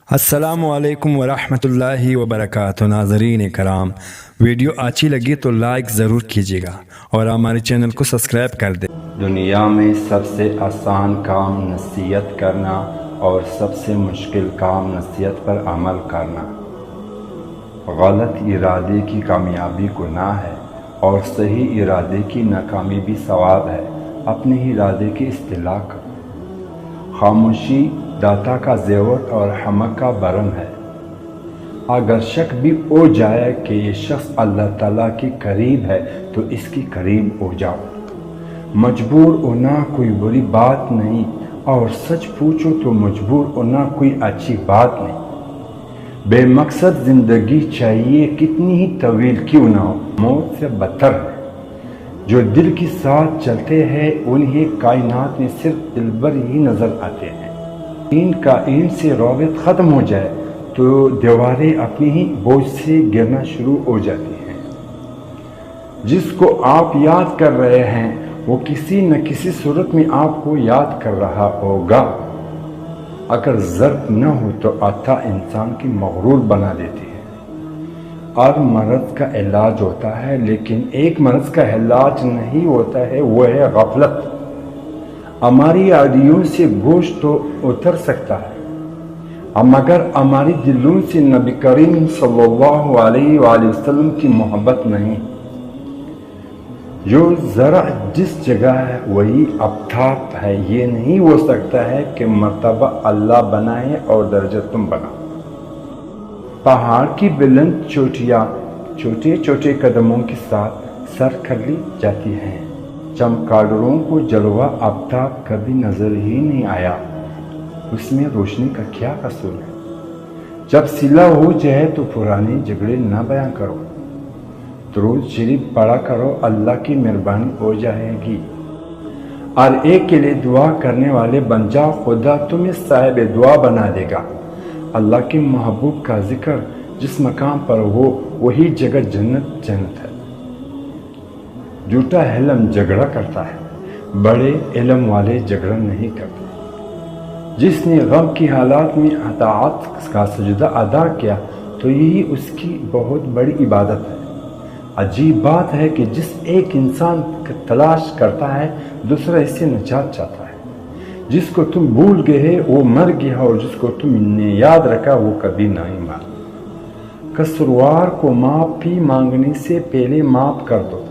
السلام علیکم ورحمۃ اللہ وبرکاتہ۔ ناظرین کرام، ویڈیو اچھی لگی تو لائک ضرور کیجیے گا اور ہمارے چینل کو سبسکرائب کر دیں۔ دنیا میں سب سے آسان کام نصیحت کرنا اور سب سے مشکل کام نصیحت پر عمل کرنا۔ غلط ارادے کی کامیابی گناہ ہے اور صحیح ارادے کی ناکامی بھی ثواب ہے۔ اپنے ارادے کی اصلاح کرو۔ خاموشی داتا کا زیور اور حمق کا برم ہے۔ اگر شک بھی ہو جائے کہ یہ شخص اللہ تعالیٰ کے قریب ہے تو اس کے قریب ہو جاؤ۔ مجبور ہونا کوئی بری بات نہیں اور سچ پوچھو تو مجبور ہونا کوئی اچھی بات نہیں۔ بے مقصد زندگی چاہیے کتنی ہی طویل کیوں نہ ہو، موت سے بدتر ہے۔ جو دل کے ساتھ چلتے ہیں انہیں کائنات میں صرف دلبر ہی نظر آتے ہیں۔ ان سے رابط ختم ہو جائے تو دیواریں اپنی ہی بوجھ سے گرنا شروع ہو جاتی ہیں۔ جس کو آپ یاد کر رہے ہیں وہ کسی نہ کسی صورت میں آپ کو یاد کر رہا ہوگا۔ اگر ضرب نہ ہو تو عطا انسان کی مغرور بنا دیتی ہے۔ ہر مرض کا علاج ہوتا ہے لیکن ایک مرض کا علاج نہیں ہوتا ہے، وہ ہے غفلت۔ ہماری ہڈیوں سے گوشت تو اتر سکتا ہے مگر ہماری دلوں سے نبی کریم صلی اللہ علیہ وآلہ وسلم کی محبت نہیں۔ جو ذرا جس جگہ ہے وہی آفتاب ہے۔ یہ نہیں ہو سکتا ہے کہ مرتبہ اللہ بنائے اور درجہ تم بناؤ۔ پہاڑ کی بلند چوٹیاں چھوٹے چھوٹے قدموں کے ساتھ سر کر لی جاتی ہیں۔ چمگادڑوں کو جلوہ آفتاب کبھی نظر ہی نہیں آیا، اس میں روشنی کا کیا قصور ہے؟ جب صلح ہو جائے تو پرانے جھگڑے نہ بیان کرو، درود شریف پڑھا کرو، اللہ کی مہربانی ہو جائے گی۔ ہر ایک کے لیے دعا کرنے والے بن جاؤ، خدا تمہیں صاحب دعا بنا دے گا۔ اللہ کے محبوب کا ذکر جس مقام پر ہو وہی جگہ جنت ہے۔ جھوٹا علم جھگڑا کرتا ہے، بڑے علم والے جھگڑا نہیں کرتے۔ جس نے غم کی حالات میں اطاعت کا سجدہ ادا کیا تو یہی اس کی بہت بڑی عبادت ہے۔ عجیب بات ہے کہ جس ایک انسان کا تلاش کرتا ہے دوسرا اس سے نجات چاہتا ہے۔ جس کو تم بھول گئے وہ مر گیا اور جس کو تم نے یاد رکھا وہ کبھی نہیں مر۔ قصوروار کو معافی مانگنے سے پہلے معاف کر دو۔